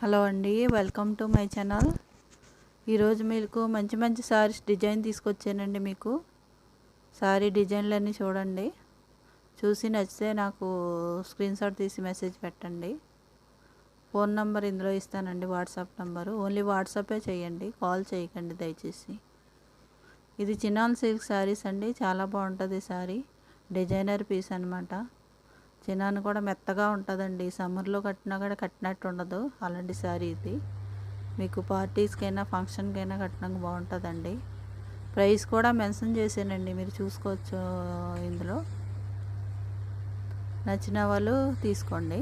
Hello అండి, welcome to my channel. ఈరోజు మీకు మంచి మంచి సారీస్ డిజైన్ తీసుకొచ్చానండి. మీకు సారీ డిజైన్లన్నీ చూడండి, చూసి నచ్చితే నాకు స్క్రీన్ షాట్ తీసి మెసేజ్ పెట్టండి. ఫోన్ నెంబర్ ఇందులో ఇస్తానండి, వాట్సాప్ నెంబరు. ఓన్లీ వాట్సాపే చేయండి, కాల్ చేయకండి దయచేసి. ఇది చినాన్ సిల్క్ శారీస్ అండి, చాలా బాగుంటుంది శారీ. డిజైనర్ పీస్ అనమాట. చినాన్ కూడా మెత్తగా ఉంటుందండి, సమ్మర్లో కట్టినా కూడా కట్టినట్టు ఉండదు. అలాంటి శారీ ఇది మీకు పార్టీస్కైనా ఫంక్షన్కైనా కట్టడానికి బాగుంటుందండి. ప్రైస్ కూడా మెన్షన్ చేశానండి, మీరు చూసుకోవచ్చు ఇందులో. నచ్చిన వాళ్ళు తీసుకోండి.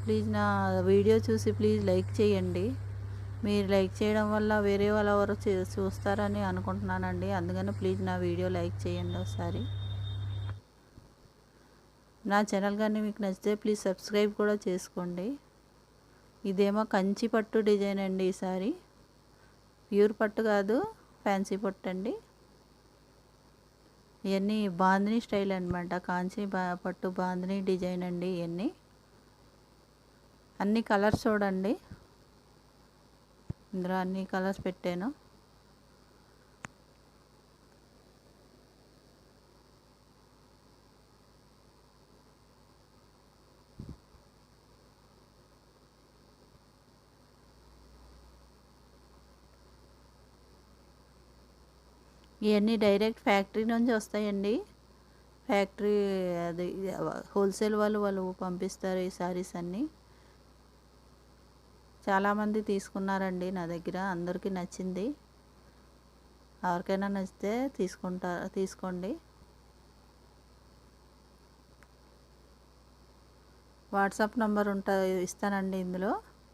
ప్లీజ్ నా వీడియో చూసి ప్లీజ్ లైక్ చేయండి. మీరు లైక్ చేయడం వల్ల వేరే వాళ్ళు ఎవరు చూస్తారని అనుకుంటున్నానండి. అందుకని ప్లీజ్ నా వీడియో లైక్ చేయండి ఒకసారి. నా ఛానల్ కానీ మీకు నచ్చితే ప్లీజ్ సబ్స్క్రైబ్ కూడా చేసుకోండి. ఇదేమో కంచి పట్టు డిజైన్ అండి. ఈసారి ప్యూర్ పట్టు కాదు, ఫ్యాన్సీ పట్టు అండి. ఇవన్నీ బాందిని స్టైల్ అనమాట, కాంచి పట్టు బాందిని డిజైన్ అండి. ఇవన్నీ అన్ని కలర్స్ చూడండి, ఇందులో అన్ని కలర్స్ పెట్టాను. ఇవన్నీ డైరెక్ట్ ఫ్యాక్టరీ నుంచి వస్తాయండి. ఫ్యాక్టరీ అది హోల్సేల్ వాళ్ళు పంపిస్తారు ఈ శారీస్ అన్నీ. చాలామంది తీసుకున్నారండి నా దగ్గర, అందరికీ నచ్చింది. ఎవరికైనా నచ్చితే తీసుకోండి. వాట్సాప్ నెంబర్ ఇస్తానండి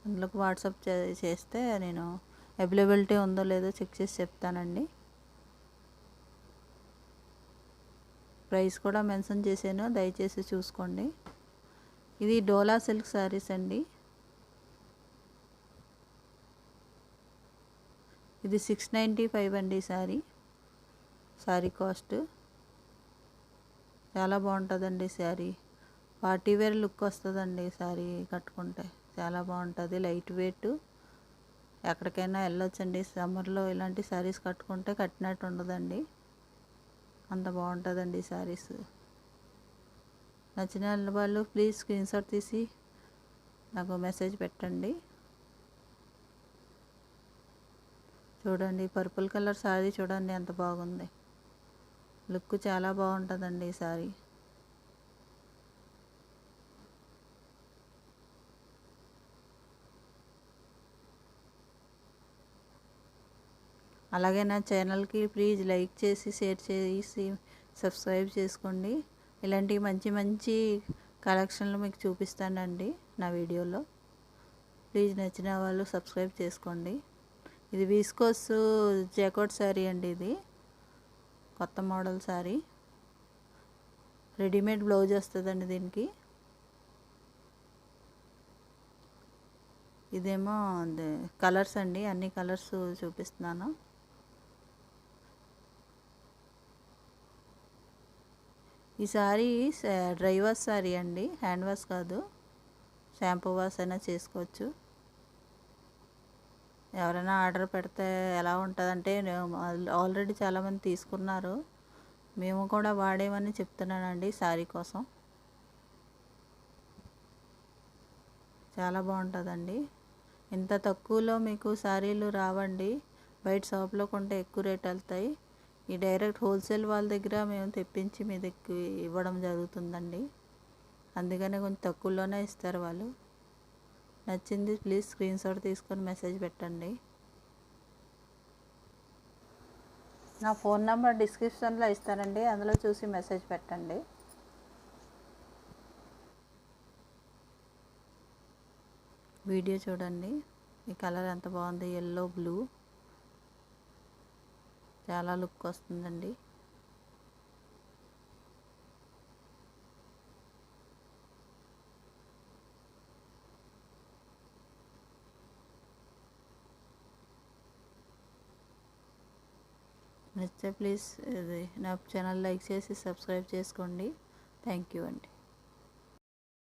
అందులోకి వాట్సాప్ చేస్తే నేను అవైలబిలిటీ ఉందో లేదో చెక్ చేసి చెప్తానండి. ప్రైస్ కూడా మెన్షన్ చేశాను, దయచేసి చూసుకోండి. ఇది డోలా సిల్క్ శారీస్ అండి. ఇది 695 అండి శారీ కాస్ట్. చాలా బాగుంటుందండి శారీ. పార్టీ వేర్ లుక్ వస్తుందండి శారీ కట్టుకుంటే, చాలా బాగుంటుంది. లైట్ వెయిట్, ఎక్కడికైనా వెళ్ళొచ్చండి. సమ్మర్లో ఇలాంటి శారీస్ కట్టుకుంటే కట్టినట్టు ఉండదండి, అంత బాగుంటుందండి శారీస్. నచ్చిన వాళ్ళు ప్లీజ్ స్క్రీన్ షాట్ తీసి నాకు మెసేజ్ పెట్టండి. చూడండి, పర్పుల్ కలర్ శారీ చూడండి ఎంత బాగుంది. లుక్ చాలా బాగుంటుందండి ఈ శారీ. అలాగే నా ఛానల్కి ప్లీజ్ లైక్ చేసి షేర్ చేసి సబ్స్క్రైబ్ చేసుకోండి. ఇలాంటి మంచి మంచి కలెక్షన్లు మీకు చూపిస్తానండి నా వీడియోలో. ప్లీజ్ నచ్చిన వాళ్ళు సబ్స్క్రైబ్ చేసుకోండి. ఇది విస్కోస్ జాకెట్ శారీ అండి. ఇది కొత్త మోడల్ శారీ, రెడీమేడ్ బ్లౌజ్ వస్తుందండి దీనికి. ఇదేమో కలర్స్ అండి, అన్ని కలర్స్ చూపిస్తున్నాను. ఈ శారీ డ్రై వాష్ శారీ అండి, హ్యాండ్ వాష్ కాదు. షాంపూ వాష్ అయినా చేసుకోవచ్చు. ఎవరైనా ఆర్డర్ పెడితే ఎలా ఉంటుందంటే, ఆల్రెడీ చాలామంది తీసుకున్నారు, మేము కూడా వాడేమని చెప్తున్నానండి శారీ కోసం. చాలా బాగుంటుందండి. ఇంత తక్కువలో మీకు శారీలు రావండి, బయట షాప్లో కొంటే ఎక్కువ రేట్ వెళ్తాయి. ఈ డైరెక్ట్ హోల్సేల్ వాళ్ళ దగ్గర మేము తెప్పించి మీ దగ్గర ఇవ్వడం జరుగుతుందండి, అందుకనే కొంచెం తక్కువలోనే ఇస్తారు వాళ్ళు. నచ్చింది ప్లీజ్ స్క్రీన్ షాట్ తీసుకొని మెసేజ్ పెట్టండి. నా ఫోన్ నెంబర్ డిస్క్రిప్షన్లో ఇస్తానండి, అందులో చూసి మెసేజ్ పెట్టండి. వీడియో చూడండి, ఈ కలర్ ఎంత బాగుంది, ఎల్లో బ్లూ, చాలా లుక్ వస్తుందండి. నచ్చితే ప్లీజ్ నా ఛానల్ లైక్ చేసి సబ్స్క్రైబ్ చేసుకోండి. థ్యాంక్ యూ అండి.